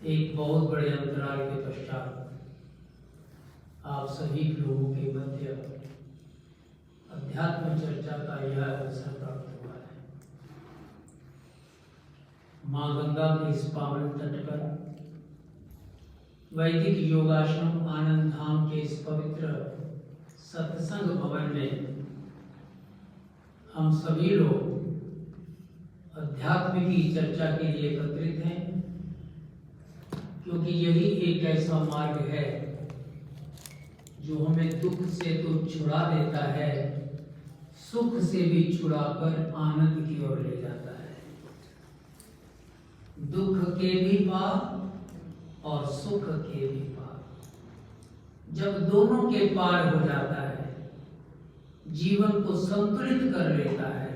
एक बहुत बड़े अंतराल के पश्चात आप सभी लोगों के मध्य अध्यात्म चर्चा का यह अवसर प्राप्त हुआ है। माँ गंगा के इस पावन तट पर वैदिक योगाश्रम आनंद धाम के इस पवित्र सत्संग भवन में हम सभी लोग अध्यात्म की चर्चा के लिए एकत्रित हैं, क्योंकि यही एक ऐसा मार्ग है जो हमें दुख से तो छुड़ा देता है, सुख से भी छुड़ाकर आनंद की ओर ले जाता है। दुख के भी पार और सुख के भी पार। जब दोनों के पार हो जाता है, जीवन को संतुलित कर लेता है,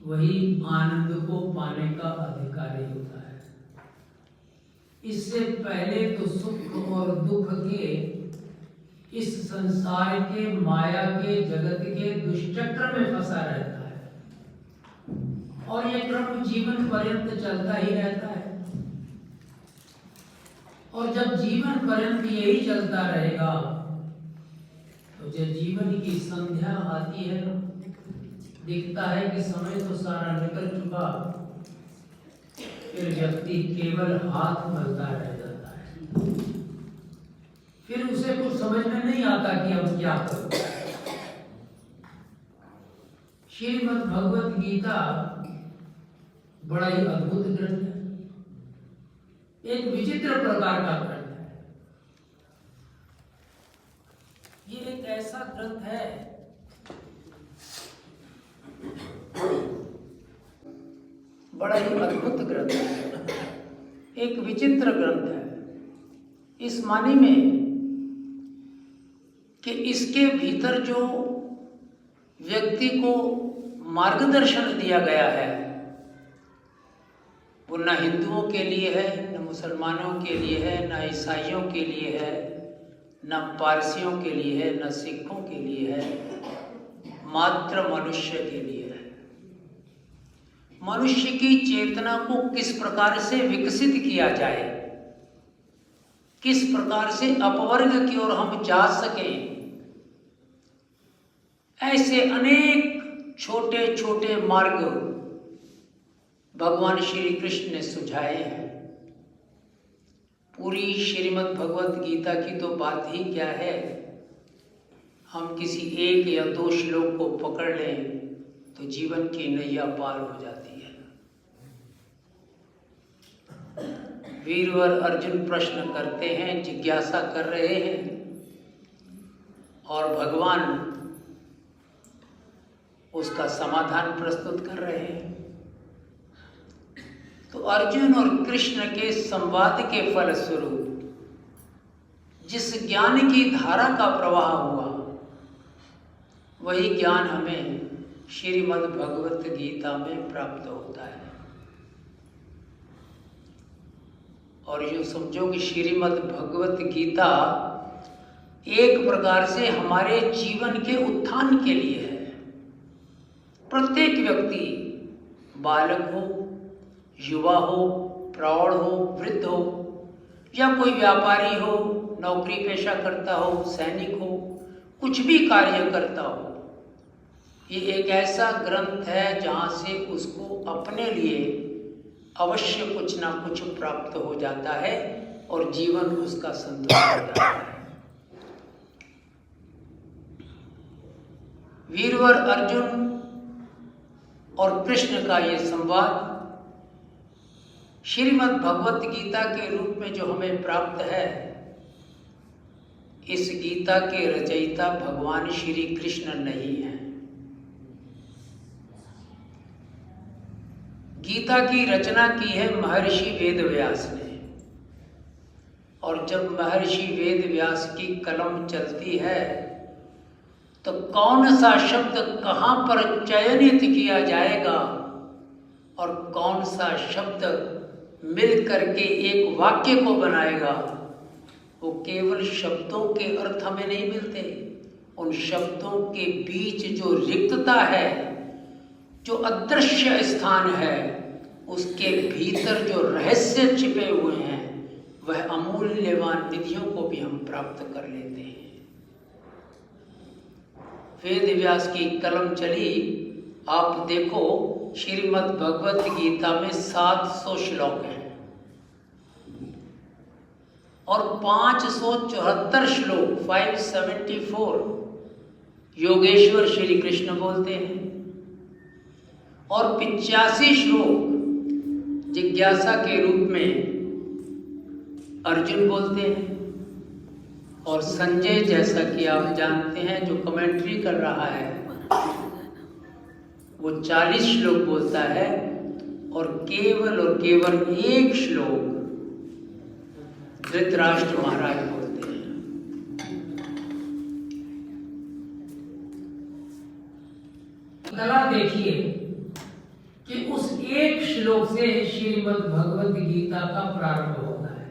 वही आनंद को पाने का अधिकारी होता है। इससे पहले तो सुख और दुख के इस संसार के माया के जगत के दुष्चक्र में फंसा रहता है और ये क्रम जीवन पर्यंत चलता ही रहता है। और जब जीवन पर्यंत यही चलता रहेगा तो जब जीवन की संध्या आती है, दिखता है कि समय तो सारा निकल चुका, फिर व्यक्ति केवल हाथ मलता रह जाता है। फिर उसे कुछ समझ में नहीं आता कि अब क्या करूं। श्रीमद् भगवत गीता बड़ा ही अद्भुत ग्रंथ है, एक विचित्र प्रकार का ग्रंथ है। ये एक ऐसा ग्रंथ है बड़ा ही अद्भुत ग्रंथ है, एक विचित्र ग्रंथ है इस मानी में कि इसके भीतर जो व्यक्ति को मार्गदर्शन दिया गया है वो न हिंदुओं के लिए है, न मुसलमानों के लिए है, न ईसाइयों के लिए है, न पारसियों के लिए है, न सिखों के लिए है, मात्र मनुष्य के लिए है। मनुष्य की चेतना को किस प्रकार से विकसित किया जाए, किस प्रकार से अपवर्ग की ओर हम जा सकें, ऐसे अनेक छोटे छोटे मार्ग भगवान श्री कृष्ण ने सुझाए हैं। पूरी श्रीमद् भगवत गीता की तो बात ही क्या है, हम किसी एक या दो श्लोक को पकड़ लें तो जीवन की नैया पार हो जाती है। वीरवर अर्जुन प्रश्न करते हैं, जिज्ञासा कर रहे हैं और भगवान उसका समाधान प्रस्तुत कर रहे हैं। तो अर्जुन और कृष्ण के संवाद के फलस्वरूप जिस ज्ञान की धारा का प्रवाह हुआ, वही ज्ञान हमें श्रीमद् भगवत गीता में प्राप्त होता है। और यूँ समझो कि श्रीमद् भगवत गीता एक प्रकार से हमारे जीवन के उत्थान के लिए है। प्रत्येक व्यक्ति, बालक हो, युवा हो, प्रौढ़ हो, वृद्ध हो, या कोई व्यापारी हो, नौकरी पेशा करता हो, सैनिक हो, कुछ भी कार्य करता हो, ये एक ऐसा ग्रंथ है जहाँ से उसको अपने लिए अवश्य कुछ ना कुछ प्राप्त हो जाता है और जीवन उसका संतुष्ट हो जाता है। वीरवर अर्जुन और कृष्ण का ये संवाद श्रीमद् भगवत गीता के रूप में जो हमें प्राप्त है, इस गीता के रचयिता भगवान श्री कृष्ण नहीं है। गीता की रचना की है महर्षि वेदव्यास ने, और जब महर्षि वेदव्यास की कलम चलती है तो कौन सा शब्द कहाँ पर चयनित किया जाएगा और कौन सा शब्द मिल करके एक वाक्य को बनाएगा, वो केवल शब्दों के अर्थ हमें नहीं मिलते। उन शब्दों के बीच जो रिक्तता है, जो अदृश्य स्थान है, उसके भीतर जो रहस्य छिपे हुए हैं वह अमूल्यवान निधियों को भी हम प्राप्त कर लेते हैं। वेद व्यास की कलम चली, आप देखो श्रीमद् भगवत गीता में 700 श्लोक हैं और 574 श्लोक 574 योगेश्वर श्री कृष्ण बोलते हैं और 85 श्लोक जिज्ञासा के रूप में अर्जुन बोलते हैं और संजय, जैसा कि आप जानते हैं, जो कमेंट्री कर रहा है, वो 40 श्लोक बोलता है और केवल एक श्लोक धृतराष्ट्र महाराज बोलते हैं। कला देखिए कि उस एक श्लोक से श्रीमद् भगवत गीता का प्रारंभ होता है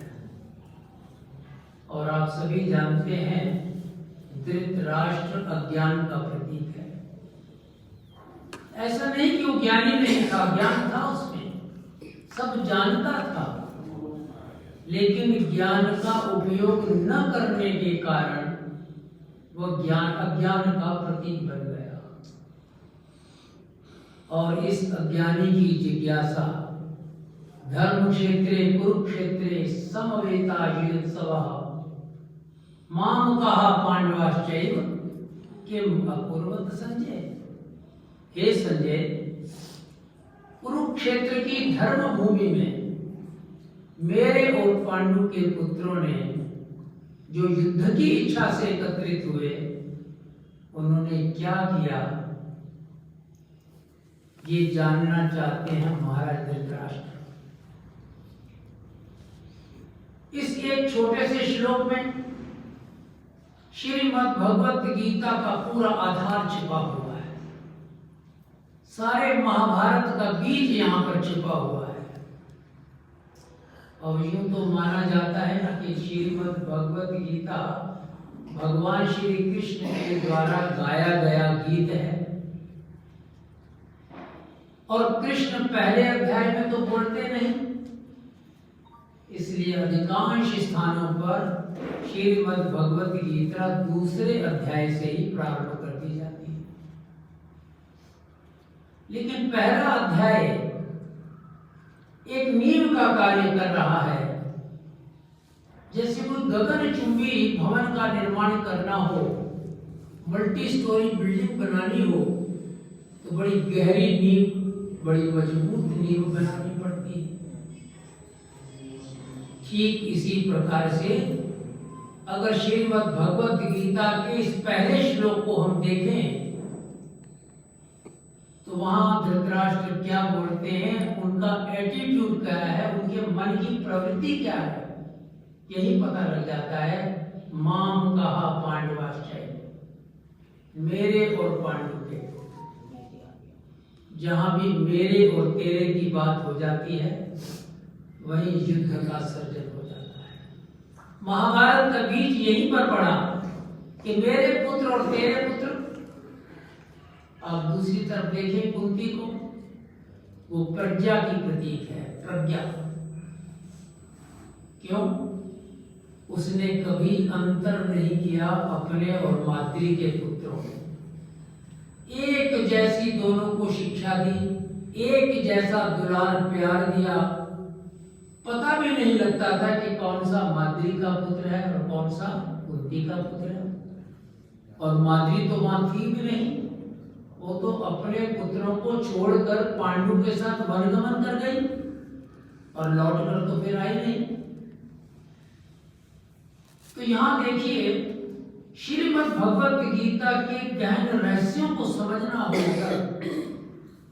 और आप सभी जानते हैं धृतराष्ट्र अज्ञान का प्रतीक है। ऐसा नहीं कि वो ज्ञानी नहीं था, ज्ञान था उसमें, सब जानता था, लेकिन ज्ञान का उपयोग न करने के कारण वह ज्ञान अज्ञान का प्रतीक बन गया। और इस अज्ञानी की जिज्ञासा धर्म क्षेत्रे कुरुक्षेत्रे समवेतायुत्सवः माम कहा पांडवाश्चैव किम अकुर्वत संजय। हे संजय, कुरुक्षेत्र की धर्म भूमि में मेरे और पांडु के पुत्रों ने जो युद्ध की इच्छा से एकत्रित हुए, उन्होंने क्या किया, ये जानना चाहते हैं महाराज धृतराष्ट्र। इस एक छोटे से श्लोक में श्रीमद् भगवत गीता का पूरा आधार छिपा हुआ है। सारे महाभारत का बीज यहाँ पर छिपा हुआ है। और यूं तो माना जाता है ना कि श्रीमद् भगवत गीता भगवान श्री कृष्ण के द्वारा गाया गया गीत है और कृष्ण पहले अध्याय में तो बोलते नहीं, इसलिए अधिकांश स्थानों पर श्रीमद् भगवत गीता दूसरे अध्याय से ही प्रारंभ कर दी जाती है। लेकिन पहला अध्याय एक नींव का कार्य कर रहा है। जैसे कोई गगनचुंबी भवन का निर्माण करना हो, मल्टी स्टोरी बिल्डिंग बनानी हो, तो बड़ी गहरी नींव, बड़ी मजबूत नींव बनानी पड़ती है। ठीक इसी प्रकार से अगर श्रीमद् भगवत गीता के इस पहले श्लोक को हम देखें तो वहां धृतराष्ट्र क्या बोलते हैं, उनका एटीट्यूड क्या है, उनके मन की प्रवृत्ति क्या है, यही पता लग जाता है। माम कहा पांडवाश्चय, मेरे और पांडु के, जहां भी मेरे और तेरे की बात हो जाती है वहीं युद्ध का सर्जन हो जाता है। महाभारत का बीज यहीं पर पड़ा कि मेरे पुत्र और तेरे पुत्र। आप दूसरी तरफ देखें कुंती को, वो प्रज्ञा की प्रतीक है, प्रज्ञा। क्यों? उसने कभी अंतर नहीं किया अपने और माद्री के पुत्रों में। एक जैसी दोनों को शिक्षा दी, एक जैसा दुलार प्यार दिया। पता भी नहीं लगता था कि कौन सा माद्री का पुत्र है और कौन सा कुंती का पुत्र है। और माद्री तो वहां थी भी नहीं, वो तो अपने पुत्रों को छोड़कर पांडु के साथ वनगमन कर गई और लौटकर तो फिर आई नहीं। तो यहां देखिए, श्रीमद् भगवत गीता के गहन रहस्यों को समझना होगा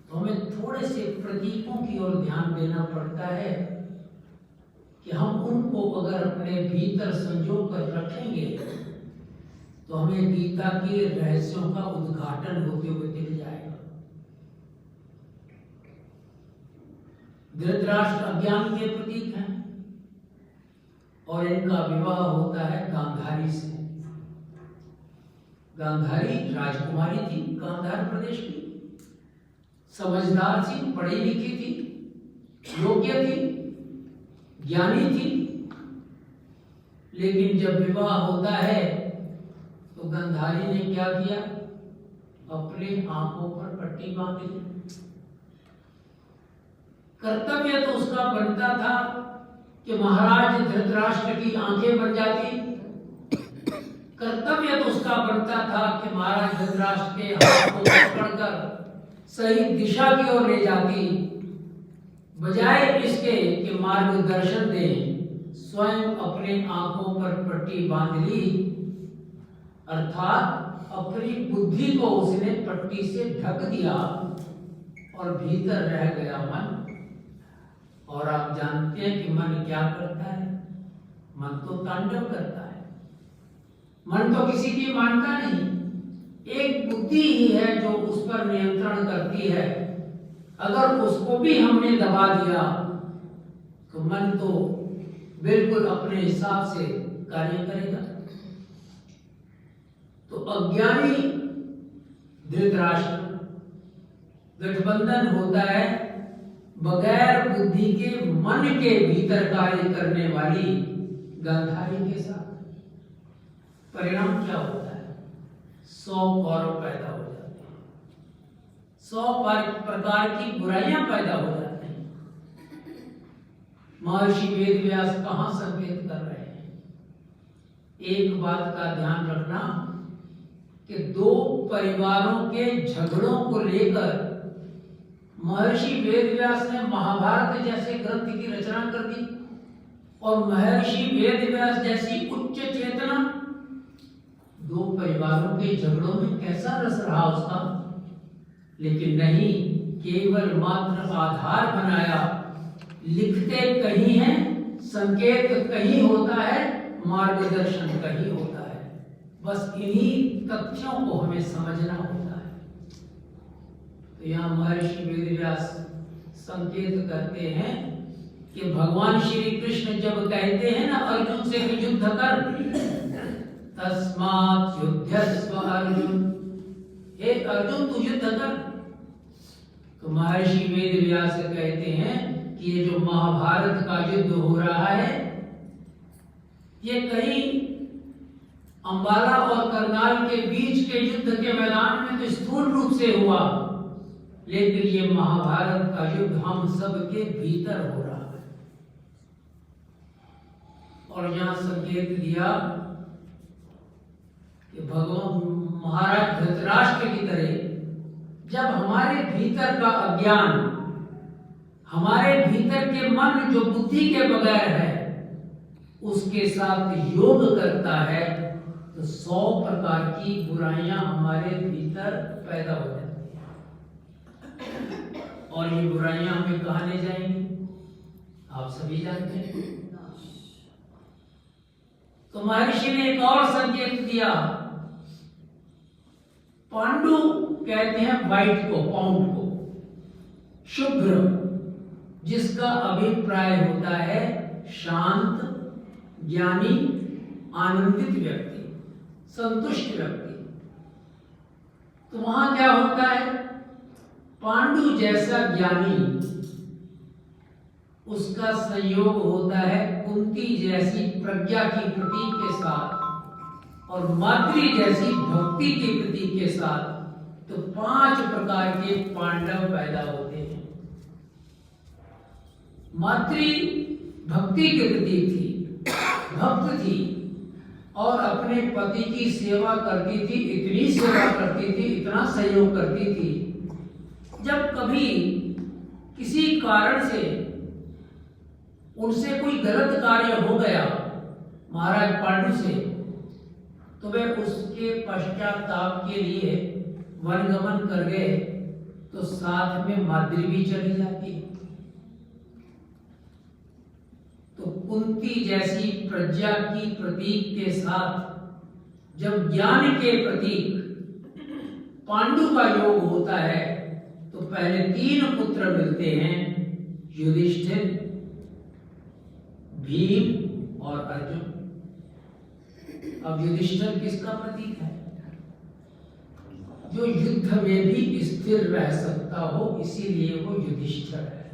तो हमें थोड़े से प्रतीकों की ओर ध्यान देना पड़ता है कि हम उनको अगर अपने भीतर संजो कर रखेंगे तो हमें गीता के रहस्यों का उद्घाटन होते हुए दिख जाएगा। धृतराष्ट्र अज्ञान के प्रतीक हैं और इनका विवाह होता है गांधारी से। गांधारी राजकुमारी थी, गांधार प्रदेश की, समझदार थी, पढ़ी लिखी थी, योग्य थी, ज्ञानी थी, लेकिन जब विवाह होता है तो गंधारी ने क्या किया? अपनी आंखों पर पट्टी बांध ली। कर्तव्य तो उसका बनता था कि महाराज धृतराष्ट्र की आंखें बन जाती, कर्तव्य तो उसका बनता था कि महाराज धृतराष्ट्र के हाथ को पकड़कर सही दिशा की ओर ले जाती, बजाय इसके कि मार्गदर्शन दे, स्वयं अपने आंखों पर पट्टी बांध ली, अर्थात अपनी बुद्धि को उसने पट्टी से ढक दिया और भीतर रह गया मन। और आप जानते हैं कि मन क्या करता है? मन तो तांडव करता है, मन तो किसी की मानता नहीं, एक बुद्धि ही है जो उस पर नियंत्रण करती है। अगर उसको भी हमने दबा दिया तो मन तो बिल्कुल अपने हिसाब से कार्य करेगा। तो अज्ञानी धृतराष्ट्र, गठबंधन होता है बगैर बुद्धि के मन के भीतर कार्य करने वाली गांधारी के साथ। परिणाम क्या होता है? 100 कौरव पैदा हो जाते हैं, 100 प्रकार की बुराइयां पैदा हो जाती हैं। महर्षि वेदव्यास कहां संकेत कर रहे हैं? एक बात का ध्यान रखना कि 2 परिवारों के झगड़ों को लेकर महर्षि वेदव्यास ने महाभारत जैसे ग्रंथ की रचना कर दी, और महर्षि वेदव्यास जैसी उच्च चेतना 2 परिवारों के झगड़ों में कैसा रस रहा उसका, लेकिन नहीं, केवल मात्र आधार बनाया। लिखते कहीं है, संकेत कहीं होता है, मार्गदर्शन कहीं होता है। बस इन्हीं तथ्यों को हमें समझना होता है। तो यहाँ महर्षि वेदव्यास संकेत करते हैं कि भगवान श्री कृष्ण जब कहते हैं ना अर्जुन से कि युद्ध कर, तस्मात् युध्यस्व अर्जुन, हे अर्जुन तू युद्ध कर। तो महर्षि वेदव्यास कहते हैं कि ये जो महाभारत का युद्ध हो रहा है, ये कहीं अंबाला और करनाल के बीच के युद्ध के मैदान में तो स्थूल रूप से हुआ, लेकिन ये महाभारत का युद्ध हम सब के भीतर हो रहा है। और यहां संकेत दिया कि भगवान महाराज धृतराष्ट्र की तरह जब हमारे भीतर का अज्ञान, हमारे भीतर के मन जो बुद्धि के बगैर है, उसके साथ योग करता है, तो 100 प्रकार की बुराइयां हमारे भीतर पैदा हो जाती हैं। और ये बुराइयां हमें कहां ले जाएंगी? आप सभी जानते हैं। तो महर्षि ने एक और संकेत दिया। पांडु कहते हैं वाइट को, पाउंड को, शुभ्र, जिसका अभिप्राय होता है शांत, ज्ञानी, आनंदित व्यक्ति, संतुष्ट व्यक्ति। तो वहां क्या होता है? पांडु जैसा ज्ञानी, उसका संयोग होता है कुंती जैसी प्रज्ञा की प्रतीक के साथ और माद्री जैसी भक्ति की प्रतीक के साथ। तो 5 प्रकार के पांडव पैदा होते हैं। माद्री भक्ति के प्रतीक थी, भक्त थी और अपने पति की सेवा करती थी, इतनी सेवा करती थी, इतना सहयोग करती थी, जब कभी किसी कारण से उनसे कोई गलत कार्य हो गया महाराज पांडु से, तो वे उसके पश्चाताप के लिए वनगमन कर गए, तो साथ में माद्री भी चली जाती। तो कुंती जैसी प्रज्ञा की प्रतीक के साथ जब ज्ञान के प्रतीक पांडु का योग होता है, तो पहले 3 पुत्र मिलते हैं, युधिष्ठिर, भीम और अर्जुन। अब युधिष्ठिर किसका प्रतीक है? जो युद्ध में भी स्थिर रह सकता हो, इसीलिए वो युधिष्ठिर है।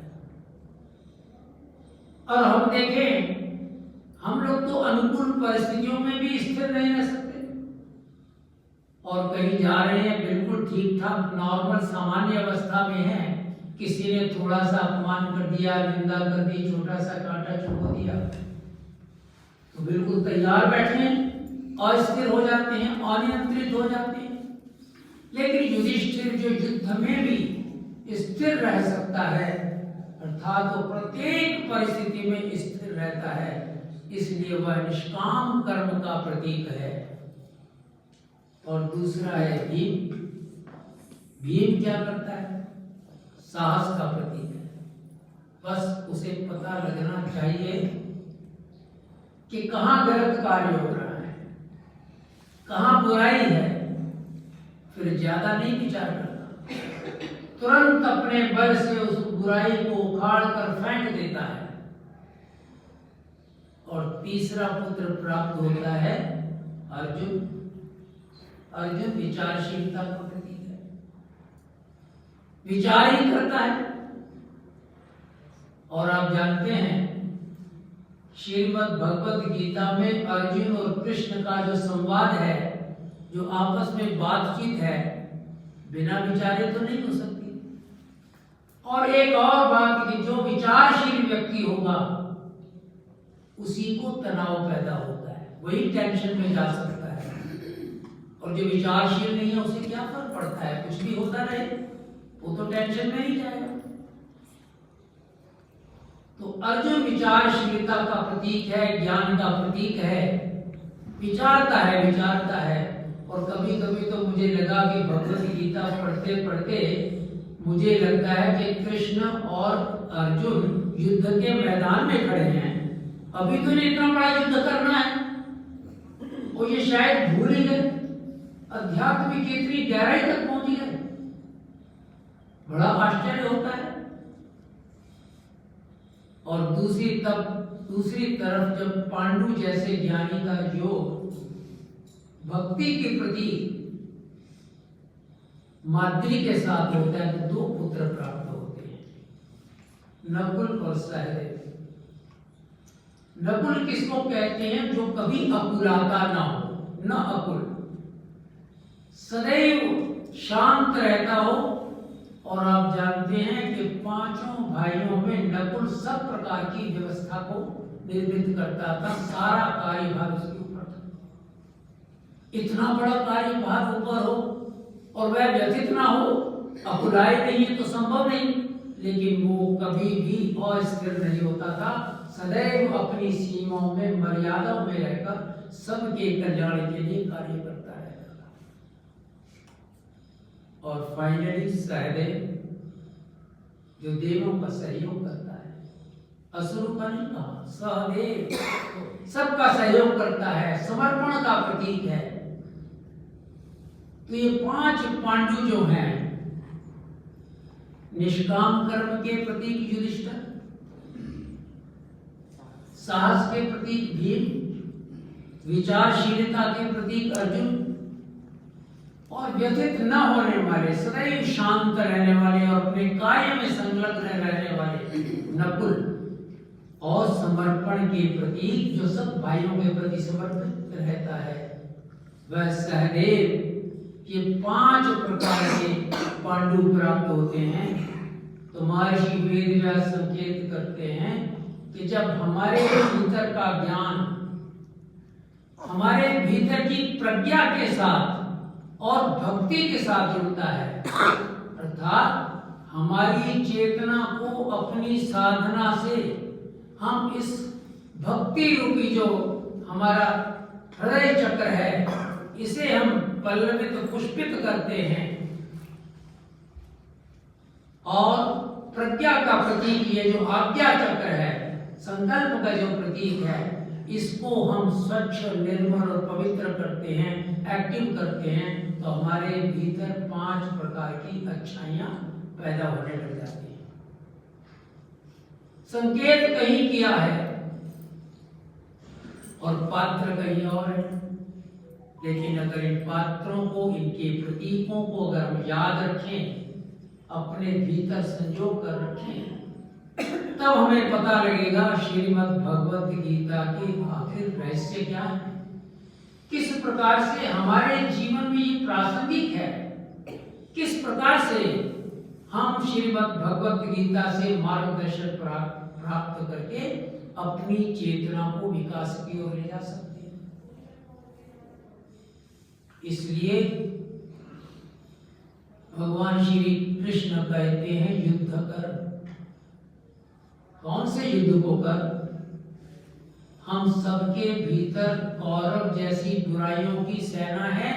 और हम देखें, हम लोग तो अनुकूल परिस्थितियों में भी स्थिर नहीं रह सकते, और कहीं जा रहे हैं बिल्कुल ठीक ठाक नॉर्मल सामान्य अवस्था में है, किसी ने थोड़ा सा अपमान कर दिया, निंदा कर दी, छोटा सा कांटा चुभो दिया, तो बिल्कुल तैयार बैठे हैं, अस्थिर हो जाते हैं, अनियंत्रित हो जाते हैं। लेकिन युधिष्ठिर जो युद्ध में भी स्थिर रह सकता है, अर्थात वो प्रत्येक परिस्थिति में स्थिर रहता है, इसलिए वह निष्काम कर्म का प्रतीक है। और दूसरा है भीम। भीम क्या करता है? साहस का प्रतीक है। बस उसे पता लगना चाहिए कि कहाँ गलत कार्य हो रहा है, कहाँ बुराई है, फिर ज्यादा नहीं विचार करता, तुरंत अपने बल से उस बुराई को उखाड़ कर फेंक देता है। और तीसरा पुत्र प्राप्त होता है अर्जुन। अर्जुन विचारशीलता का प्रतीक है, विचार ही करता है। और आप जानते हैं, श्रीमद् भगवत गीता में अर्जुन और कृष्ण का जो संवाद है, जो आपस में बातचीत है, बिना विचारे तो नहीं हो सकती। और एक और बात कि जो विचारशील व्यक्ति होगा उसी को तनाव पैदा होता है, वही टेंशन में जा सकता है। और जो विचारशील नहीं है उसे क्या फर्क पड़ता है, कुछ भी होता रहे, वो तो टेंशन में ही जाएगा। तो अर्जुन विचारशीलता का प्रतीक है, ज्ञान का प्रतीक है, विचारता है। और कभी कभी तो मुझे लगा कि भगवत गीता पढ़ते पढ़ते मुझे लगता है कि कृष्ण और अर्जुन युद्ध के मैदान में खड़े हैं, अभी तो इन्हें इतना बड़ा युद्ध करना है, और ये शायद भूल ही गए, अध्यात्म की इतनी गहराई तक पहुंच गए। बड़ा आश्चर्य होता है। और दूसरी तरफ जब पांडु जैसे ज्ञानी का योग भक्ति के प्रति माद्री के साथ होता है, तो 2 पुत्र प्राप्त होते हैं, नकुल और सहदेव। नकुल किसको कहते हैं? जो कभी अकुलाता ना हो, न अकुल, सदैव शांत रहता हो। और आप जानते हैं कि 5 भाइयों में नकुल सब प्रकार की व्यवस्था को निर्मित करता था, सारा कार्यभार उसके ऊपर था। इतना बड़ा कार्यभार ऊपर हो और वह व्यथित ना हो, अकुलाए नहीं है तो संभव नहीं, लेकिन वो कभी भी अस्थिर नहीं होता था, सदैव अपनी सीमाओं में, मर्यादाओं में रहकर सबके कल्याण के लिए कार्य करता है। और फाइनली सहदेव, जो देवों का सहयोग करता है, असुरों का नहीं कहा, सहदेव सबका सहयोग करता है, समर्पण का प्रतीक है। तो ये 5 पांडु जो हैं, निष्काम कर्म के प्रतीक युधिष्ठिर, साहस के प्रतीक भीम, विचारशीलता के प्रतीक अर्जुन, और व्यथित न होने वाले, सदैव शांत रहने वाले और अपने कार्य में संलग्न रहने वाले नकुल, और समर्पण के प्रतीक जो सब भाइयों के प्रति समर्पित रहता है वह सहदेव। ये 5 प्रकार के पांडु प्राप्त होते हैं। तो महर्षि वेदव्यास संकेत करते हैं कि जब हमारे भीतर का ज्ञान हमारे भीतर की प्रज्ञा के साथ और भक्ति के साथ जुड़ता है, अर्थात हमारी चेतना को अपनी साधना से हम इस भक्ति रूपी जो हमारा हृदय चक्र है, इसे हम पल्लवित पुष्पित करते हैं, और प्रज्ञा का प्रतीक ये जो आज्ञा चक्र है, संकल्प का जो प्रतीक है, इसको हम स्वच्छ, निर्मल और पवित्र करते हैं, एक्टिव करते हैं, तो हमारे भीतर 5 प्रकार की अच्छाइयां पैदा होने लग जाती हैं। संकेत कहीं किया है और पात्र कहीं और है, लेकिन अगर इन पात्रों को, इनके प्रतीकों को अगर हम याद रखें, अपने भीतर संजो कर रखें, तब हमें पता लगेगा श्रीमद् भगवत गीता के आखिर रहस्य क्या है, किस प्रकार से हमारे जीवन में ये प्रासंगिक है, किस प्रकार से हम श्रीमद् भगवत गीता से मार्गदर्शन प्राप्त करके अपनी चेतना को विकास की ओर ले जा सकते हैं। इसलिए भगवान श्री कृष्ण कहते हैं युद्ध कर। कौन से युद्ध को कर? हम सबके भीतर कौरव जैसी बुराइयों की सेना है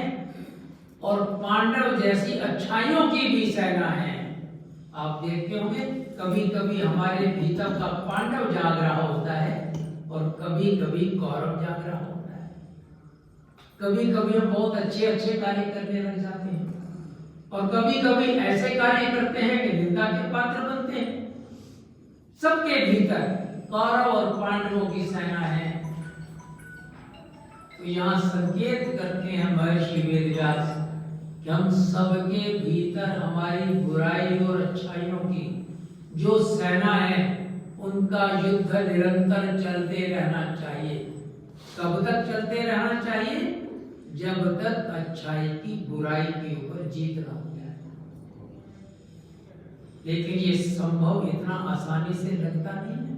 और पांडव जैसी अच्छाइयों की भी सेना है। आप देखते होंगे कभी कभी हमारे भीतर का पांडव जाग रहा होता है और कभी कभी कौरव जाग रहा होता है। कभी कभी हम बहुत अच्छे अच्छे कार्य करने लग जाते हैं और कभी कभी ऐसे कार्य करते हैं कि निंदा के पात्र बनते हैं। सबके भीतर कौरव और पांडवों की सेना है। तो यहाँ संकेत करते हैं महर्षि वेदव्यास कि हम सबके भीतर हमारी बुराई और अच्छाइयों की जो सेना है उनका युद्ध निरंतर चलते रहना चाहिए। कब तक चलते रहना चाहिए? जब तक अच्छाई की बुराई के ऊपर जीत ना हो जाए। लेकिन ये संभव इतना आसानी से लगता नहीं है।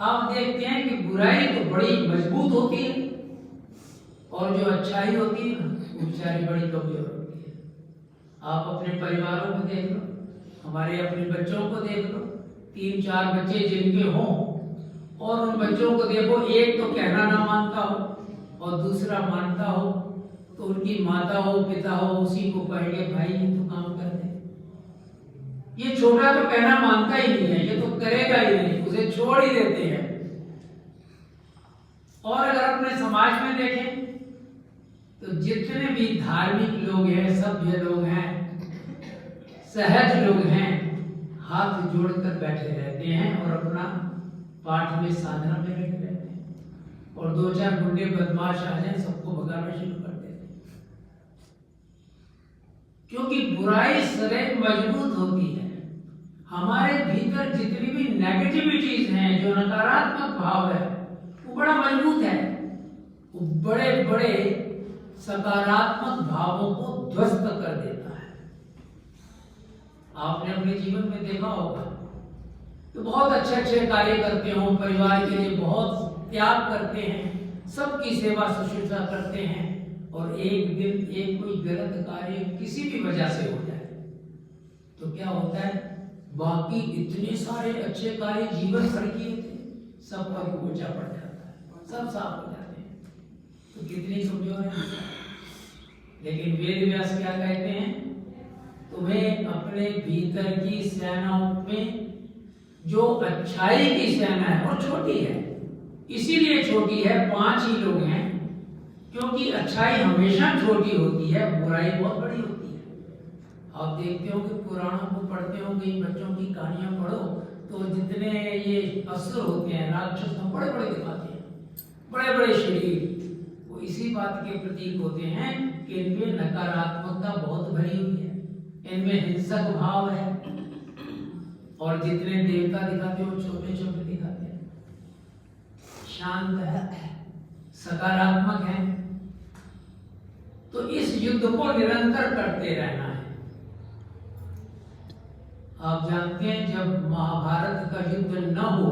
आप देखते हैं कि बुराई तो बड़ी मजबूत होती है और जो अच्छाई होती है वो बेचारी बड़ी कमजोर होती है। आप अपने परिवारों को देख लो, हमारे अपने बच्चों को देख लो, 3-4 बच्चे जिनके हों और उन बच्चों को देखो, एक तो कहना ना मानता हो और दूसरा मानता हो, तो उनकी माता हो पिता हो उसी को कहेंगे भाई ये तो काम कर दे। ये छोटा तो कहना मानता ही नहीं है, ये तो करेगा ही नहीं, उसे छोड़ ही देते हैं। और अगर अपने समाज में देखें तो जितने भी धार्मिक लोग हैं, सभ्य लोग हैं, सहज लोग हैं, हाथ जोड़कर बैठे रहते हैं और अपना पाठ में साधना में लगे रहते हैं और 2-4 गुंडे बदमाश आ जाए सबको भगाना शुरू कर देते हैं। क्योंकि बुराई सदैव मजबूत होती है। हमारे भीतर जितनी भी नेगेटिविटीज हैं, जो नकारात्मक भाव है, वो बड़ा मजबूत है। वो बड़े बड़े सकारात्मक भावों को ध्वस्त कर देता है। आपने अपने जीवन में देखा होगा तो बहुत अच्छे अच्छे कार्य करते हो, परिवार के लिए बहुत त्याग करते हैं, सबकी सेवा शुश्रूषा करते हैं और एक दिन एक कोई गलत कार्य किसी भी वजह से हो जाए तो क्या होता है, बाकी इतने सारे अच्छे कार्य जीवन भर किए थे सब पर बोझा पड़ जाता है, सब साफ हो जाते हैं। तो कितनी कमजोर है। लेकिन वेद व्यास क्या कहते हैं, तुम्हें अपने भीतर की सेनाओं में जो अच्छाई की सेना है वो छोटी है, इसीलिए छोटी है, 5 ही लोग हैं, क्योंकि अच्छाई हमेशा छोटी होती है, बुराई बहुत बड़ी होती है। आप देखते हो कि पुराणों को पढ़ते हो, कई बच्चों की कहानियां पढ़ो तो जितने ये असुर होते हैं, राक्षस बड़े बड़े दिखाते हैं, बड़े बड़े शरीर, वो इसी बात के प्रतीक होते हैं कि इनमें नकारात्मकता बहुत भरी हुई है, इनमें हिंसक भाव है। और जितने देवता दिखाते हो छोटे छोटे दिखाते हैं, शांत है, सकारात्मक है। तो इस युद्ध को निरंतर करते रहना है। आप जानते हैं जब महाभारत का युद्ध न हो,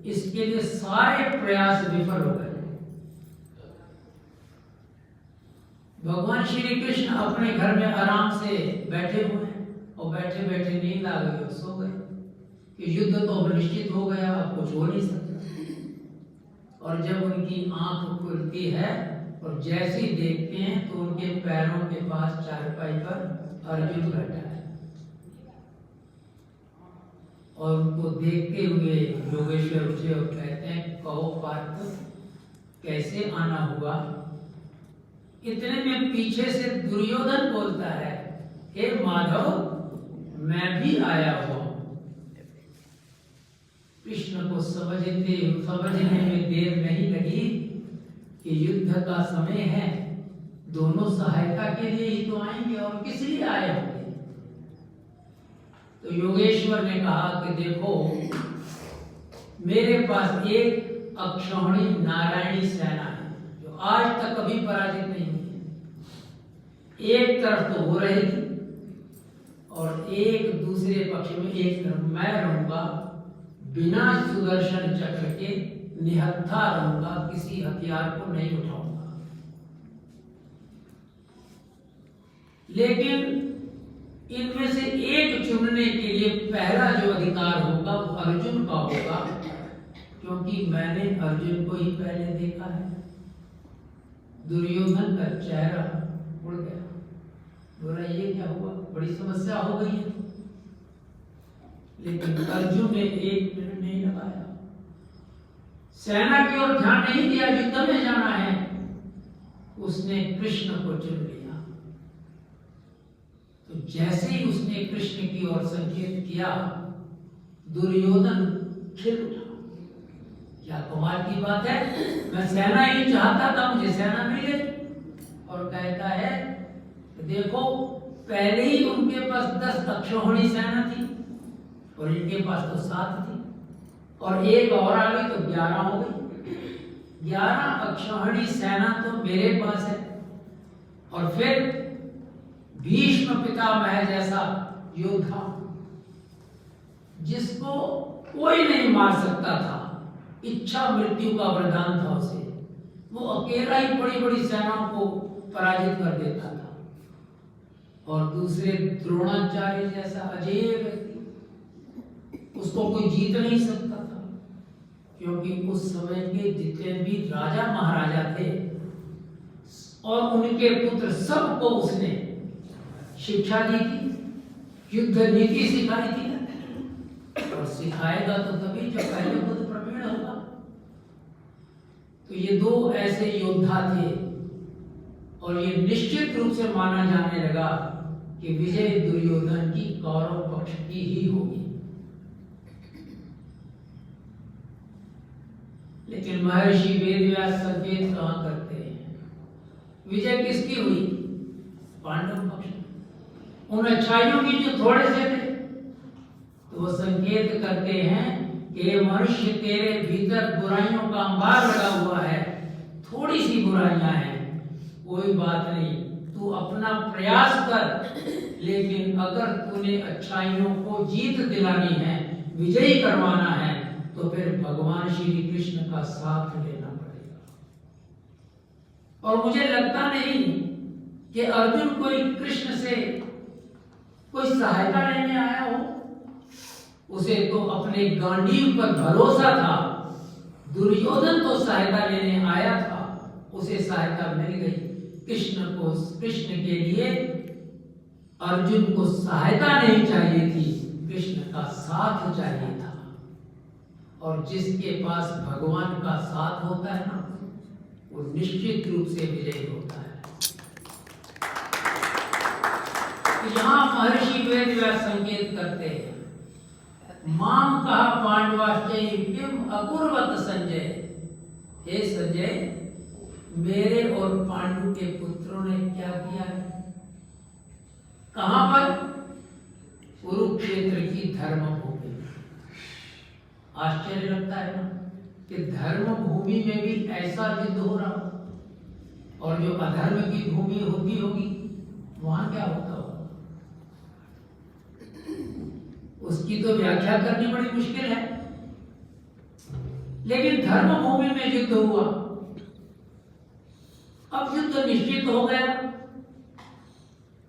इसके लिए सारे प्रयास विफल हो गए। भगवान श्री कृष्ण अपने घर में आराम से बैठे हुए हैं और बैठे बैठे नींद आ गई और सो गए कि युद्ध तो अब निश्चित हो गया, अब कुछ हो नहीं सकता। और जब उनकी आंख खुलती है और जैसे ही देखते हैं तो उनके पैरों के पास चारपाई पर अर्जुन बैठा है और उनको देखते हुए योगेश्वर उठे और कहते हैं, कहो पार्थ कैसे आना हुआ। इतने में पीछे से दुर्योधन बोलता है, हे माधव मैं भी आया हूं। कृष्ण को समझने में देर नहीं लगी कि युद्ध का समय है, दोनों सहायता के लिए ही तो आएंगे और किस लिए आए होंगे। तो तो योगेश्वर ने कहा कि देखो, मेरे पास एक अक्षौहिणी नारायणी सेना है जो आज तक कभी पराजित नहीं हुई है। एक तरफ तो वो रहेगी और एक दूसरे पक्ष में एक तरफ मैं रहूंगा, बिना सुदर्शन चक्र के निहत्था रहूंगा, किसी हथियार को नहीं उठाऊंगा। लेकिन इनमें से एक चुनने के लिए पहला जो अधिकार होगा वो अर्जुन का होगा, क्योंकि मैंने अर्जुन को ही पहले देखा है। दुर्योधन का चेहरा उड़ गया, बोला ये क्या हुआ, बड़ी समस्या हो गई है। लेकिन अर्जुन ने एक मिनट नहीं लगाया, सेना की ओर ध्यान नहीं दिया, युद्ध में जाना है। उसने कृष्ण को चुन लिया। तो जैसे ही उसने कृष्ण की ओर संकेत किया, दुर्योधन खिल उठा। क्या कमाल की बात है, मैं सेना ही चाहता था, मुझे सेना मिले। और कहता है देखो, पहले ही उनके पास 10 अक्षौहिणी सेना थी और इनके पास तो 7 थी, और एक और आ गई तो 11 हो गई। 11 अक्षौहिणी सेना तो मेरे पास है। और फिर भीष्म पितामह जैसा योद्धा जिसको कोई नहीं मार सकता था, इच्छा मृत्यु का वरदान था उसे, वो अकेला ही बड़ी बड़ी सेनाओं को पराजित कर देता था। और दूसरे द्रोणाचार्य जैसा अजेय व्यक्ति, उसको कोई जीत नहीं सकता था, क्योंकि उस समय के जितने भी राजा महाराजा थे और उनके पुत्र, सबको उसने शिक्षा दी थी, युद्ध नीति सिखाई थी। और सिखाएगा तो तभी जब पहले खुद प्रवीण होगा। तो ये 2 ऐसे योद्धा थे और ये निश्चित रूप से माना जाने लगा कि विजय दुर्योधन की कौरव पक्ष की ही होगी। लेकिन महर्षि वेदव्यास संकेत कहां करते हैं, विजय किसकी हुई? पांडव पक्ष। उन अच्छाइयों की जो थोड़े से थे, तो वो संकेत करते हैं कि मनुष्य, तेरे भीतर बुराइयों का अंबार लगा हुआ है, थोड़ी सी बुराइयां हैं, कोई बात नहीं, तू अपना प्रयास कर। लेकिन अगर तूने अच्छाइयों को जीत दिलानी है, विजयी करवाना है, तो फिर भगवान श्री कृष्ण का साथ लेना पड़ेगा। और मुझे लगता नहीं कि अर्जुन कोई कृष्ण से कोई सहायता लेने आया हो। उसे तो अपने गांडीव पर भरोसा था। दुर्योधन तो सहायता लेने आया था, उसे सहायता मिल गई। कृष्ण के लिए अर्जुन को सहायता नहीं चाहिए थी, कृष्ण का साथ चाहिए था। और जिसके पास भगवान का साथ होता है ना, वो निश्चित रूप से विजयी होता है। यहाँ महर्षि वेदव्यास संकेत करते हैं, माम कहा पांडवाश्चैव किम अकुर्वत संजय। हे संजय, मेरे और पांडु के पुत्रों ने क्या किया है? कहां पर? कुरुक्षेत्र की धर्म भूमि। आश्चर्य लगता है ना कि धर्म भूमि में भी ऐसा युद्ध हो रहा हो, और जो अधर्म की भूमि होती होगी वहां क्या होता होगा, उसकी तो व्याख्या करनी बड़ी मुश्किल है। लेकिन धर्म भूमि में युद्ध हुआ। अब युद्ध निश्चित हो गया।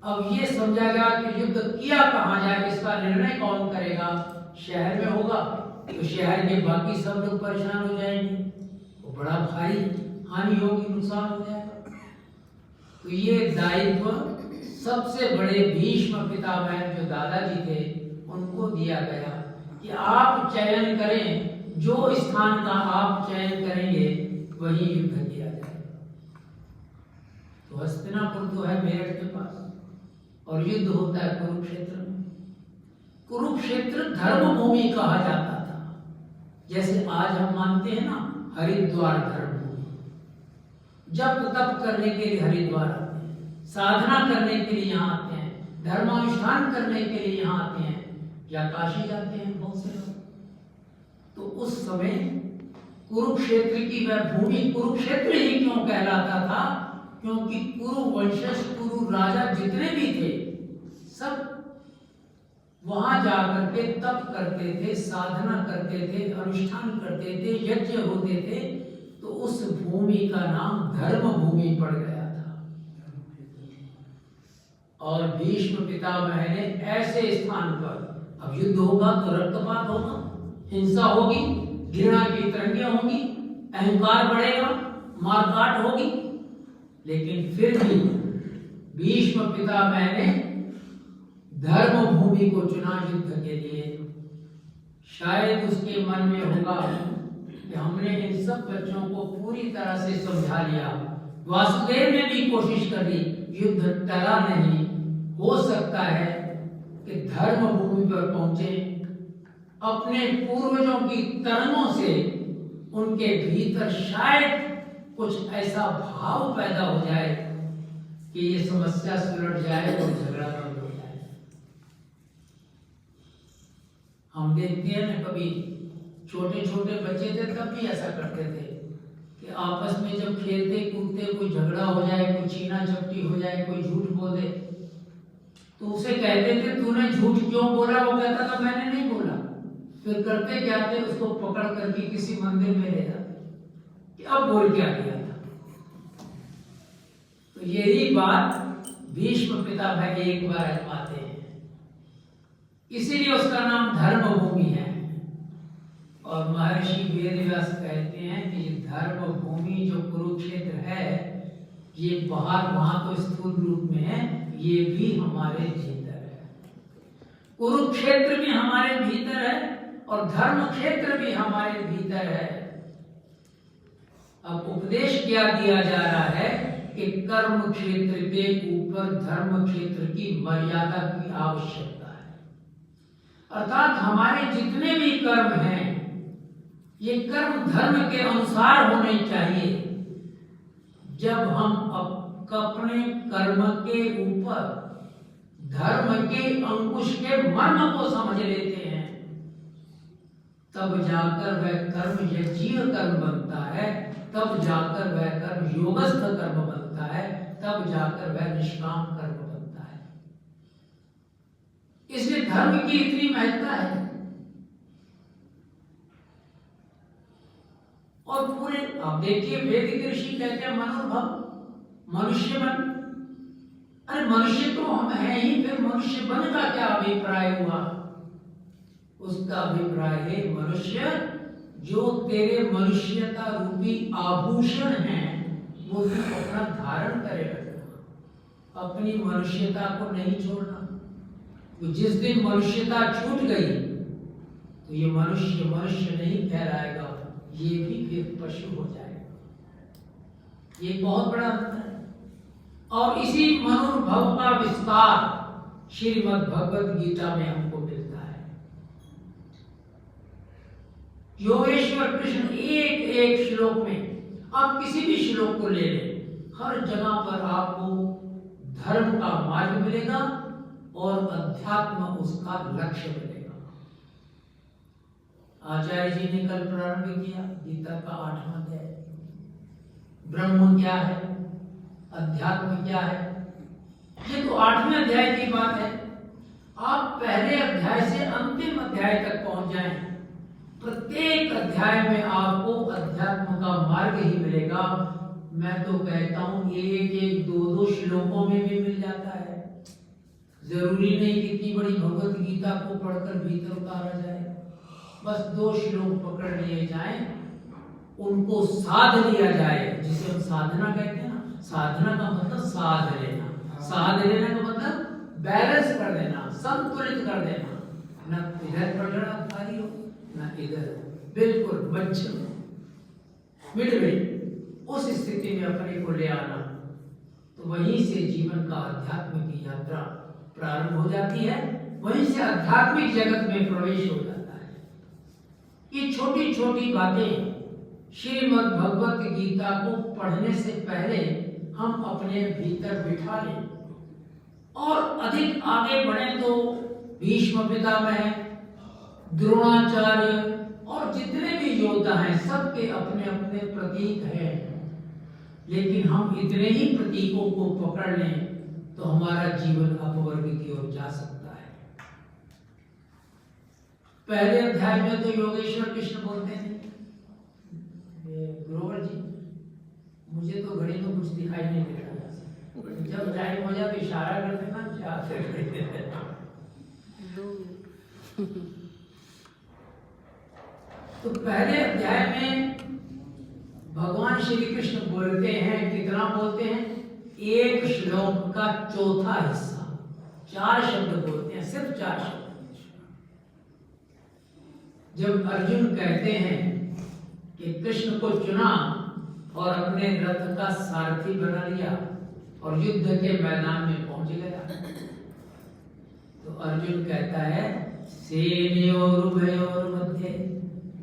अब ये समझा गया कि युद्ध किया कहां जाए, इसका निर्णय कौन करेगा? शहर में होगा तो शहर के बाकी सब लोग परेशान हो जाएंगे, वो बड़ा भारी हानि होगी, नुकसान हो जाएगा। तो ये दायित्व सबसे बड़े भीष्म पितामह जो दादाजी थे उनको दिया गया कि आप चयन करें, जो स्थान का आप चयन करेंगे वही युद्ध किया जाएगा। तो हस्तिनापुर तो है मेरठ के पास, और युद्ध होता है कुरुक्षेत्र में। कुरुक्षेत्र धर्म भूमि कहा जाता था, जैसे आज हम मानते हैं ना हरिद्वार धर्म भूमि। जप तप करने के लिए हरिद्वार आते हैं, साधना करने के लिए यहाँ आते हैं, धर्मानुष्ठान करने के लिए यहाँ आते हैं, या काशी जाते हैं बहुत से लोग, तो उस समय कुरुक्षेत्र की वह भूमि कुरुक्षेत्र ही क्यों कहलाता था? क्योंकि कुरु वंशज, कुरु राजा जितने भी थे सब वहां जाकर के तप करते थे, साधना करते थे, अनुष्ठान करते थे, यज्ञ होते थे, तो उस भूमि का नाम धर्म भूमि पड़ गया था। और भीष्म पितामह ने ऐसे स्थान पर, अब युद्ध होगा तो रक्तपात होगा, हिंसा होगी, घृणा की तरंगें होंगी, अहंकार बढ़ेगा, मारकाट होगी, लेकिन फिर भी भीष्म पितामह ने धर्म भूमि को चुना युद्ध के लिए। शायद उसके मन में होगा कि हमने इन सब बच्चों को पूरी तरह से समझा लिया, वासुदेव ने भी कोशिश कर ली, युद्ध टला नहीं। हो सकता है कि धर्म भूमि पर पहुंचे, अपने पूर्वजों की तरंगों से उनके भीतर शायद कुछ ऐसा भाव पैदा हो जाए कि ये समस्या सुलझ जाए और झगड़ा बंद हो जाए। हम देखते हैं ना, कभी छोटे छोटे बच्चे थे तब भी ऐसा करते थे कि आपस में जब खेलते कूदते कोई झगड़ा हो जाए, कोई छीना झपटी हो जाए, कोई झूठ बोल दे, तो उसे कहते थे तूने झूठ क्यों बोला? वो कहता था मैंने नहीं बोला। फिर करते क्या थे, उसको पकड़ करके किसी मंदिर में ले जाते कि अब बोल क्या दिया था। तो यही बात भीष्म पितामह एक बार आजमाते हैं, इसीलिए उसका नाम धर्म भूमि है। और महर्षि वेदव्यास कहते हैं कि ये धर्म भूमि जो कुरुक्षेत्र है, ये बाहर वहां तो स्थूल रूप में है, ये भी हमारे भीतर है। कुरुक्षेत्र भी हमारे भीतर है और धर्म क्षेत्र भी हमारे भीतर है। अब उपदेश क्या दिया जा रहा है कि कर्म क्षेत्र के ऊपर धर्म क्षेत्र की मर्यादा की आवश्यकता है। अर्थात हमारे जितने भी कर्म हैं, ये कर्म धर्म के अनुसार होने चाहिए। जब हम अपने कर्म के ऊपर धर्म के अंकुश के मर्म को समझ लेते हैं, तब जाकर वह कर्म यज्ञीय कर्म बनता है, तब जाकर वह कर्म योगस्थ कर्म बनता है, तब जाकर वह निष्काम कर्म बनता है। इसलिए धर्म की इतनी महत्ता है। और पूरे आप देखिए, वेद के ऋषि कहते हैं मनोभव, मनुष्य बन। अरे मनुष्य तो हम हैं ही, फिर मनुष्य बन का क्या अभिप्राय हुआ? उसका अभिप्राय है मनुष्य जो तेरे मनुष्यता रूपी आभूषण है वो तू अपना धारण करे रखना, अपनी मनुष्यता को नहीं छोड़ना। तो जिस दिन मनुष्यता छूट गई तो ये मनुष्य मनुष्य नहीं ठहराएगा, ये भी फिर पशु हो जाएगा। ये बहुत बड़ा अंतर है। और इसी मनोभव का विस्तार श्रीमद् भगवद गीता में हमको मिलता है। योगेश्वर कृष्ण एक एक श्लोक में, आप किसी भी श्लोक को ले लें, हर जगह पर आपको धर्म का मार्ग मिलेगा और अध्यात्म उसका लक्ष्य मिलेगा। आचार्य जी ने कल प्रारंभ किया गीता का 8वां अध्याय। ब्रह्म क्या है, अध्यात्म क्या है, ये तो 8वें अध्याय की बात है। आप पहले अध्याय से अंतिम अध्याय तक पहुंच जाएं, प्रत्येक अध्याय में आपको अध्यात्म का मार्ग ही मिलेगा। मैं तो कहता हूं एक एक दो दो श्लोकों में भी मिल जाता है। जरूरी नहीं कि इतनी बड़ी भगवत गीता को पढ़कर भीतर उतारा जाए, बस 2 श्लोक पकड़ लिए जाएं, उनको साध लिया जाए, जिसे हम साधना कहते हैं ना। साधना का मतलब साध लेना, साध लेना का मतलब बैलेंस कर देना, संतुलित कर देना, न इधर पकड़ा भारी हो न इधर, बिल्कुल मध्य मिड उस स्थिति में अपने को ले आना। तो वहीं से जीवन का अध्यात्म की यात्रा प्रारंभ हो जाती है, वहीं से आध्यात्मिक जगत में प्रवेश हो जाता है। ये छोटी छोटी बातें श्रीमद् भगवत गीता को पढ़ने से पहले हम अपने भीतर बिठा लें और अधिक आगे बढ़े तो भीष्म पितामह द्रोणाचार्य और जितने भी योद्धा हैं सबके अपने अपने प्रतीक हैं, लेकिन हम इतने ही प्रतीकों को पकड़ लें तो हमारा जीवन अपवर्ग की ओर जा सकता है। पहले अध्याय में तो योगेश्वर कृष्ण बोलते हैं, ग्रोवर जी मुझे तो घड़ी में कुछ दिखाई नहीं देता, जब टाइम हो जाए तो इशारा कर देना तो पहले अध्याय में भगवान श्री कृष्ण बोलते हैं, कितना बोलते हैं? एक श्लोक का चौथा हिस्सा, 4 शब्द बोलते हैं, सिर्फ 4 शब्द। जब अर्जुन कहते हैं कि कृष्ण को चुना और अपने रथ का सारथी बना लिया और युद्ध के मैदान में पहुंच गया, तो अर्जुन कहता है सेनयोरुभयोर मध्ये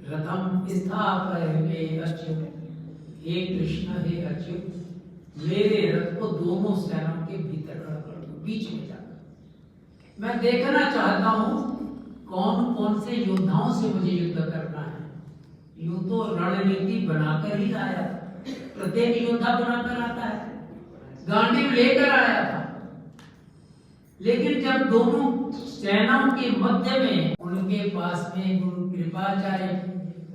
रथम स्थापयमे अच्युत। हे कृष्ण, हे अच्युत, मेरे रथ को दोनों सेनाओं के भीतर खड़ा कर दो, बीच में जाकर। मैं देखना चाहता हूं कौन कौन से योद्धाओं से मुझे युद्ध करना है। यूं तो रणनीति बनाकर ही आया, प्रत्येक योद्धा बनाकर आता है, गांडीव लेकर आया था, लेकिन जब दोनों सेनाओं के मध्य में उनके पास में गुरु कृपाचार्य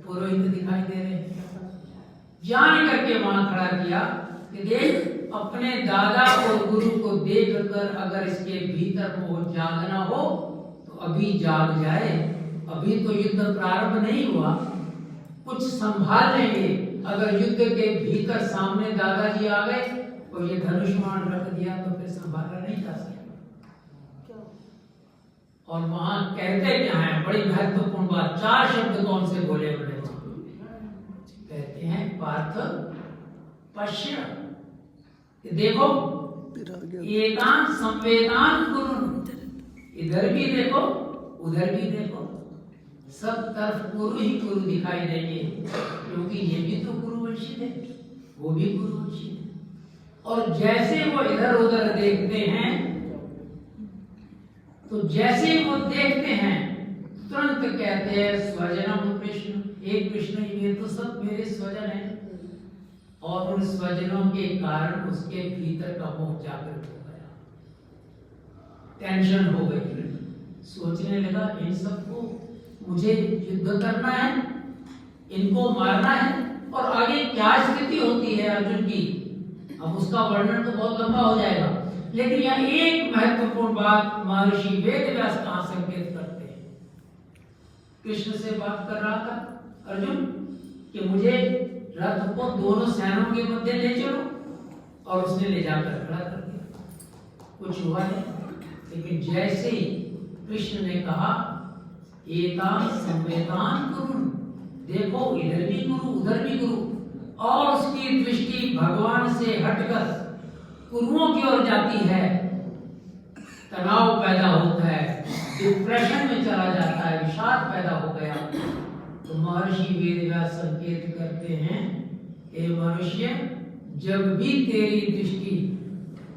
पुरोहित दिखाई दे रहे हैं, जान करके वहां खड़ा किया कि देख, अपने दादा और गुरु को देखकर अगर इसके भीतर वो जागना हो तो अभी जाग जाए, अभी तो युद्ध प्रारंभ नहीं हुआ, कुछ संभाल लेंगे। अगर युद्ध के भीतर सामने दादाजी आ गए और ये धनुष्मान रख दिया तो फिर संभाला नहीं जा सकता। और वहां कहते क्या है, बड़ी महत्वपूर्ण बात, 4 शब्द कौन से बोले उन्होंने? कहते हैं पार्थ पश्य, देखो एकांत संवेदान कुरु, इधर भी देखो उधर भी देखो, सब तरफ गुरु ही गुरु दिखाई देंगे, क्योंकि ये भी तो गुरुवंशी है, वो भी गुरुवंशी है। और जैसे वो इधर उधर देखते हैं, तो जैसे वो देखते हैं तुरंत कहते हैं स्वजनम कृष्ण, एक कृष्ण, ये तो सब मेरे स्वजन हैं। और उन स्वजनों के कारण उसके भीतर का मोह जागृत हो गया, टेंशन हो गई, सोचने लगा इन सबको मुझे युद्ध करना है, इनको मारना है। और आगे क्या स्थिति होती है अर्जुन की, अब उसका वर्णन तो बहुत लंबा हो जाएगा, लेकिन यहाँ एक महत्वपूर्ण बात महर्षि वेदव्यास कहाँ संकेत करते हैं। कृष्ण से बात कर रहा था अर्जुन कि मुझे रथ को दोनों सेनाओं के मध्य ले चलो, और उसने ले जाकर खड़ा कर दिया, कुछ हुआ नहीं। लेकिन जैसे ही कृष्ण ने कहा एकांत संवेदान गुरु, देखो इधर भी गुरु उधर भी गुरु, और उसकी दृष्टि भगवान से हटकर गुरुओं की ओर जाती है, तनाव पैदा होता है, डिप्रेशन में चला जाता है, विषाद पैदा हो गया। तो महर्षि वेदव्यास संकेत करते हैं, ए मनुष्य, जब भी तेरी दृष्टि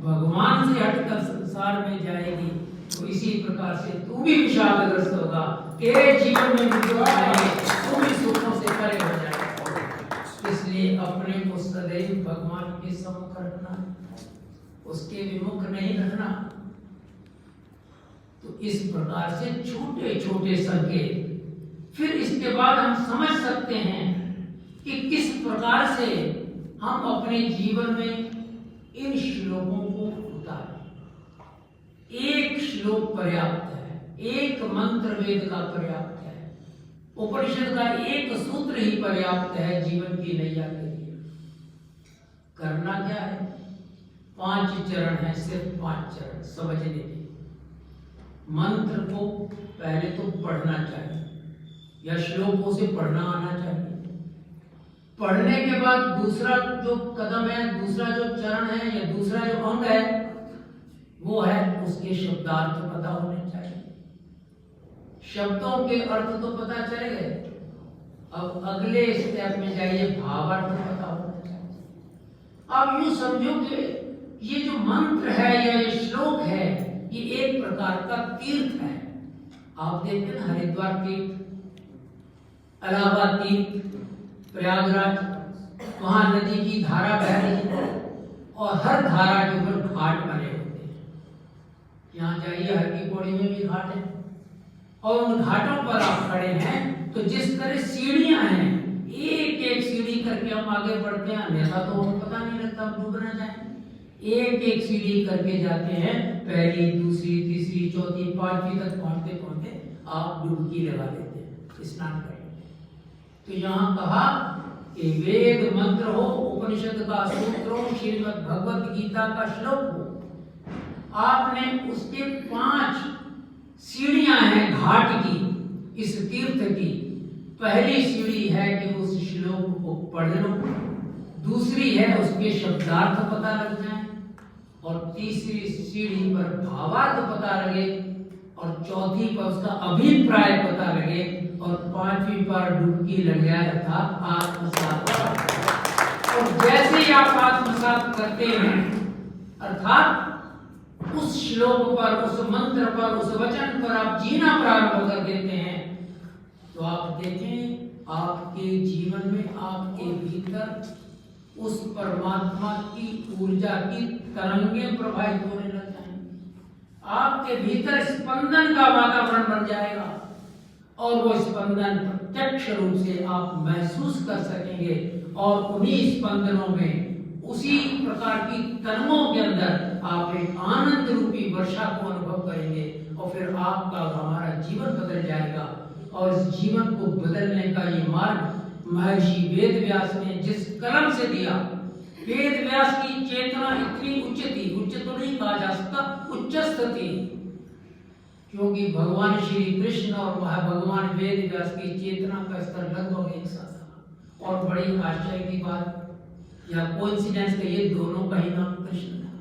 भगवान से हटकर संसार में जाएगी तो इसी प्रकार से तू भी विषादग्रस्त होगा, तेरे जीवन में भी दुख आएंगे, तू भी सुखों से परे हो जाएगा। इसलिए अपने को सदैव भगवान के सम्मुख रखना, उसके विमुख नहीं रखना। तो इस प्रकार से छोटे छोटे संकेत, फिर इसके बाद हम समझ सकते हैं कि किस प्रकार से हम अपने जीवन में इन श्लोकों को उतारें। एक श्लोक पर्याप्त है, एक मंत्र वेद का पर्याप्त है, उपनिषद का एक सूत्र ही पर्याप्त है जीवन की नैया के लिए। करना क्या है? 5 चरण है, सिर्फ 5 चरण समझने के। मंत्र को पहले तो पढ़ना चाहिए, या श्लोकों से पढ़ना आना चाहिए। पढ़ने के बाद दूसरा जो कदम है, दूसरा जो चरण है या दूसरा जो अंग है, वो है उसके शब्दार्थ पता होने चाहिए। शब्दों के अर्थ तो पता चले गए, अब अगले स्टेप में जाइए, भावार्थ पता होना चाहिए। अब यूं समझो कि ये जो मंत्र है या ये श्लोक है, ये एक प्रकार का तीर्थ है। आप देखते हैं ना हरिद्वार तीर्थ, इलाहाबाद तीर्थ, प्रयागराज, वहाँ नदी की धारा बह रही है और हर धारा के ऊपर घाट बने होते हैं। यहाँ जाइए, हर की पौड़ी में भी घाट है और उन घाटों पर आप खड़े हैं तो जिस तरह सीढ़ियां हैं, एक एक सीढ़ी करके हम आगे बढ़ते हैं, अन्यथा तो हमें पता नहीं लगता हम डूब ना जाए। एक एक सीढ़ी करके जाते हैं, पहली, दूसरी, तीसरी, चौथी, पांचवी तक पहुंचते पहुंचते आप डुबकी लगा देते हैं, स्नान करेंगे। तो यहाँ कहा कि वेद मंत्र हो, उपनिषद का सूत्र हो, श्रीमद् भगवत गीता का श्लोक हो, आपने उसके 5 सीढ़ियां हैं घाट की, इस तीर्थ की। पहली सीढ़ी है कि उस श्लोक को पढ़ लो, दूसरी है उसके शब्दार्थ पता लग जाए, और तीसरी सीढ़ी पर भावार्थ पता लगे, और चौथी पर उसका अभिप्राय पता लगे, और 5वीं पर डुबकी लग जाए अर्थात आत्मसात। और जैसे ही आप आत्मसात करते हैं अर्थात उस श्लोक पर, उस मंत्र पर, उस वचन पर आप जीना प्रारंभ कर देते हैं, तो आप देखें आपके जीवन में, आपके भीतर उस परमात्मा की ऊर्जा की तरंगें प्रवाहित होने लग जाएंगी। आपके भीतर स्पंदन का वातावरण बन जाएगा और वो स्पंदन प्रत्यक्ष रूप से आप महसूस कर सकेंगे, और उन्हीं स्पंदनों में, उसी प्रकार की तरंगों के अंदर आप एक आनंद रूपी वर्षा को अनुभव करेंगे, और फिर आपका और हमारा जीवन बदल जाएगा। और इस जीवन को बदलने का ये मार्ग महर्षि वेद व्यास ने जिस कलम से दिया, वेद व्यास की चेतना इतनी उच्च थी, उच्च तो नहीं कहा जा सकता, उच्चस्थ थी, क्योंकि भगवान श्री कृष्ण और भगवान वेद व्यास की चेतना का स्तर लगभग एक सा था। और बड़ी आश्चर्य की बात या कोइंसिडेंस है, ये दोनों का ही नाम कृष्ण था,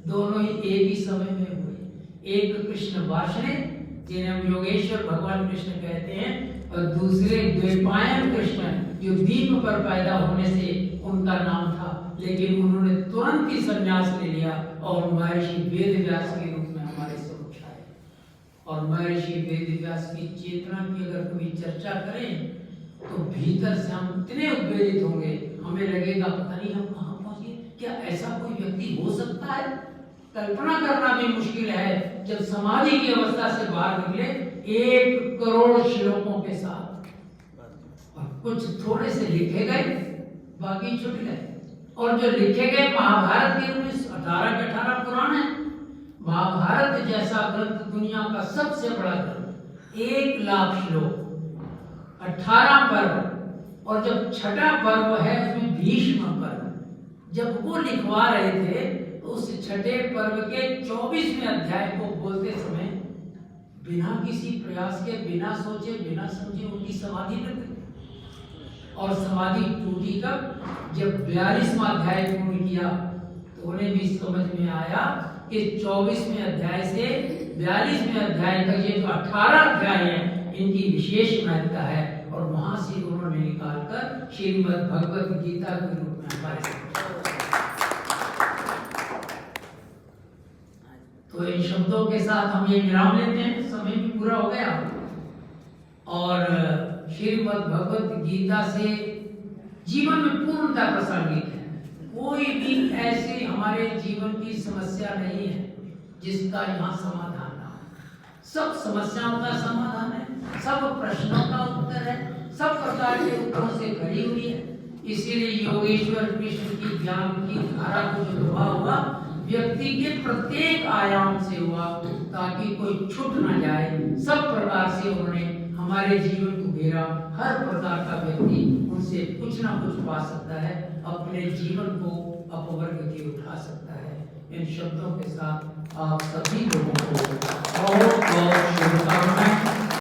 दोनों ही एक ही समय में हुए। एक कृष्ण वार्ष्णेय, जिन्हें हम योगेश्वर भगवान कृष्ण कहते हैं, और दूसरे द्वैपायन कृष्ण, जो दीप पर पैदा होने से उनका नाम था, लेकिन उन्होंने तुरंत ही संन्यास ले लिया और महर्षि वेद व्यास के रूप में हमारे समक्ष आए। और महर्षि वेद व्यास की चेतना की अगर कभी चर्चा करें तो भीतर से हम इतने उद्वेलित होंगे, हमें लगेगा पता नहीं हम कहाँ पहुंचे, क्या ऐसा कोई व्यक्ति हो सकता है? कल्पना करना भी मुश्किल है जब समाधि की अवस्था से बाहर निकले 1 करोड़ श्लोकों के साथ, और कुछ थोड़े से लिखे गए, बाकी छूट गए। और जो लिखे गए महाभारत के 18 के 18 पुराण है। महाभारत जैसा ग्रंथ दुनिया का सबसे बड़ा ग्रंथ, 1 लाख श्लोक, 18 पर्व, और जब छठा पर्व है उसमें भीष्म पर्व, जब वो लिखवा रहे थे तो उस छठे पर्व के 24वें अध्याय को बोलते समय बिना किसी प्रयास के, बिना सोचे, बिना समझे उनकी समाधि लग गई। और समाधि टूटी कब? जब 42वां अध्याय पूर्ण किया तो उन्हें भी समझ में आया कि 24वें अध्याय से 42वें अध्याय तक ये जो 18 अध्याय हैं इनकी विशेष महत्ता है, और वहां से उन्होंने निकालकर श्रीमद् भगवत गीता के रूप में हमारे। तो इन शब्दों के साथ हम ये विराम लेते हैं, समय भी पूरा हो गया। और श्रीमद् भगवत गीता से जीवन में पूर्णता प्रासंगिक है। कोई भी ऐसी हमारे जीवन की समस्या नहीं है जिसका यहाँ समाधान ना हो। सब समस्याओं का समाधान है, सब प्रश्नों का उत्तर है, सब प्रकार के उत्तरों से भरी हुई है। इसीलिए योगेश्वर कृष्ण की ज्ञान की धारा को जो हुआ व्यक्ति के प्रत्येक आयाम से हुआ, ताकि कोई छूट ना जाए। सब प्रकार से उन्होंने हमारे जीवन को घेरा। हर प्रकार का व्यक्ति उनसे कुछ ना कुछ पा सकता है, अपने जीवन को अपवर्ग के उठा सकता है। इन शब्दों के साथ आप सभी लोगों को